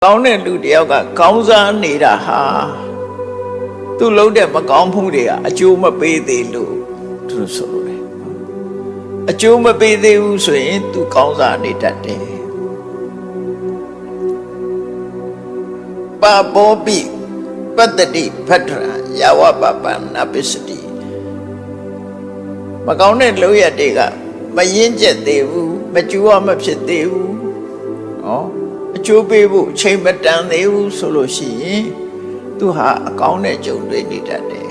ကောင်းတဲ့လူတယောက်ကကောင်းစားနေတာဟာသူ့လုံးတဲ့မကောင်းမှုတွေကအကျိုးမပေးသေးလို့သူဆိုလို့တယ်အကျိုးမပေးသေးဘူးဆိုရင်သူကောင်းစားနေတတ်တယ်ပါဘောပိပတ္တိဖတ္ထရာယဝပပန္နပစ္စတိမကောင်းတဲ့လုပ်ရတွေကမရင်ကျက်သေးဘူးမကြွားမဖြစ်သေးဘူးဟောအကျိုးပေးဖို့အချိန်မတန်သေးဘူးဆိုလို့ရှိရင်သူဟာအကောင်းနဲ့ကြုံတွေ့နေတတ်တယ်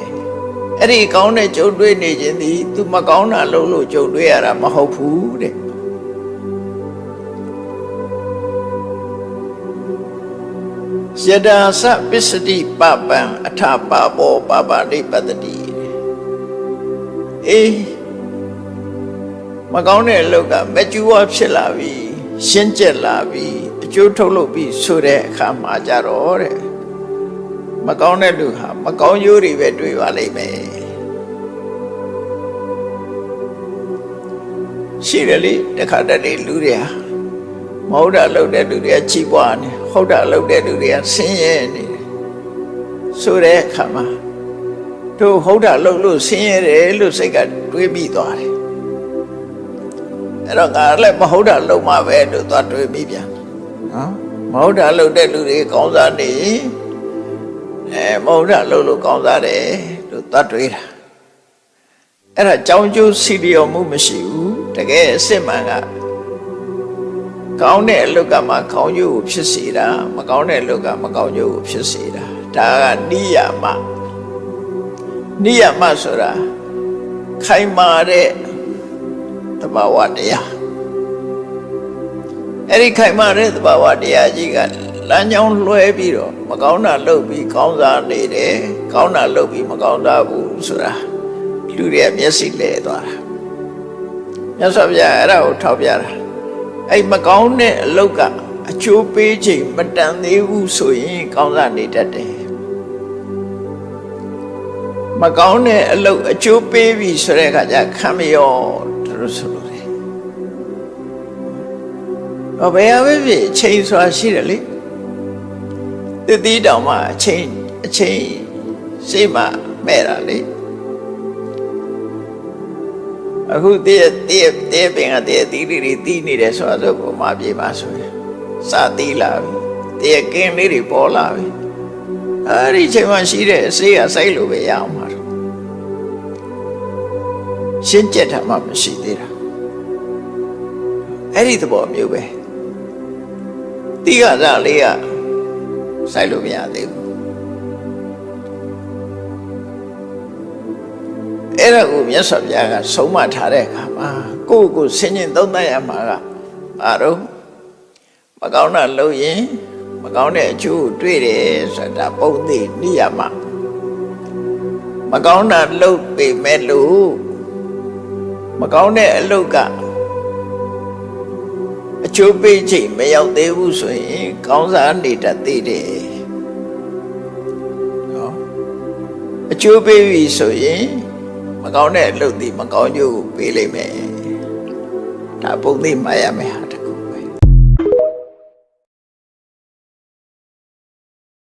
အဲ့ဒီအကောင်းနဲ့ကြုံတွေ့နေခြင်းဒီသူမကောင်းတာလုပ်လို့ကြုံတွေ့ရတာမဟုတ်ဘူးတဲ့ယဒါသပစ္စတိပပံအထပါဘောပပတိပတ္တိအေးမကောင်းတဲ့အလုပ်ကမကြွားဖြစ်လာပြီရှင်းကျက်လာပြီအကျိုးထုတ်လုပ်ပြီးဆိုတဲ့အခါမှာကြတော့တဲ့မကောင်းတဲ့လူဟာမကောင်းကျိုးတွေပဲတွေ့ပါလိမ့်မယ်ရှိတယ်လေတခါတည်းလူတွေဟာမဟုတ်တာလုပ်တဲ့လူတွေကချီးပွားနေဟုတ်တာလုပ်တဲ့လူတွေကဆင်းရဲနေတယ်ဆိုတဲ့အခါမှာတို့ဟုတ်တာလုပ်လို့ဆင်းရဲတယ်လို့စိတ်ကတွေးပြီးသွားတယ်အဲ့တော့ငါလည်းမဟုတ်တာလုပ်မှပဲလို့သွားတွေးပြီးပြန်နော်မဟုတ်တာလုပ်တဲ့လူတွေကောင်းစားနေမဟုတ်တာလုပ်လို့ကောင်းစားတယ်လို့သွားတွေးတာအဲ့ဒါကြောင်းကျိုးစီလျော်မှုမရှိဘူးတကယ်အစစ်မှန်ကကောင်းတဲ့အလုပ်ကမှကောင်းကျိုးကိုဖြစ်စေတာမကောင်းတဲ့အလုပ်ကမကောင်းကျိုးကိုဖြစ်စေတာဒါကနိယမဆိုတာခိုင်မာတဲ့သဘာဝတရားအဲ့ဒီခိုင်မာတဲ့သဘာဝတရားကြီးကလမ်းကြောင်းလွှဲပြီးတော့မကောင်းတာလုပ်ပြီးကောင်းစားနေတယ်ကောင်းတာလုပ်ပြီးမကောင်းစားဘူးဆိုတာလူတွေမျက်စိလဲသွားတာမြတ်စွာဘုရားအဲ့ဒါကိုထောက်ပြတာအဲ့မကောင်းတဲ့အလုပ်ကအကျိုးပေးချိန်မတန်သေးဘူးဆိုရင်ကောင်းစားနေတတ်တယ်မကောင်းတဲ့အလုပ်အကျိုးပေးပြီဆိုတဲ့အခါကျခံမရောတို့ဆိုလို့တယ်ဘယ်ဟာပဲဖြစ်အချိန်ဆိုတာရှိတယ်လေတတိတောင်မှအချိန်စိတ်မှမဲ့တာလေအခုတည်းပင်ကတည်းတီးလေးတွေတီးနေတယ်ဆိုတော့ပုံမှန်ပြေပါဆိုရင်စတီးလာပြီတည်းကင်းလေးတွေပေါ်လာပြီအဲ့ဒီချိန်မှရှိတဲ့အစေးကစိုက်လို့ပဲရအောင်ပါတော့ရှင်းကျက်တာမှမရှိသေးတာအဲ့ဒီသဘောမျိုးပဲတီးကစားလေးကစိုက်လို့မရသေးဘူးအဲ့ဒါကိုမြတ်စွာဘုရားကဆုံးမထားတဲ့အခါမှာကိုယ့်ကိုဆင်ញင်သုံးသပ်ရမှာကဘာလို့မကောင်းတာလုပ်ရင်မကောင်းတဲ့အကျိုးကိုတွေ့တယ်ဆိုတာပုံသိနိယမမကောင်းတာလုပ်ပေမဲ့လို့မကောင်းတဲ့အလုပ်ကအကျိုးပေးချိန်မရောက်သေးဘူးဆိုရင်ကောင်းစားနေတတ်သေးတယ်နော်အကျိုးပေးပြီဆိုရင်မကောင်းတဲ့အလုပ်ဒီမကောင်းကျိုးကိုပေးလိမ့်မယ်ဒါပုံသိမှတ်ရမယ်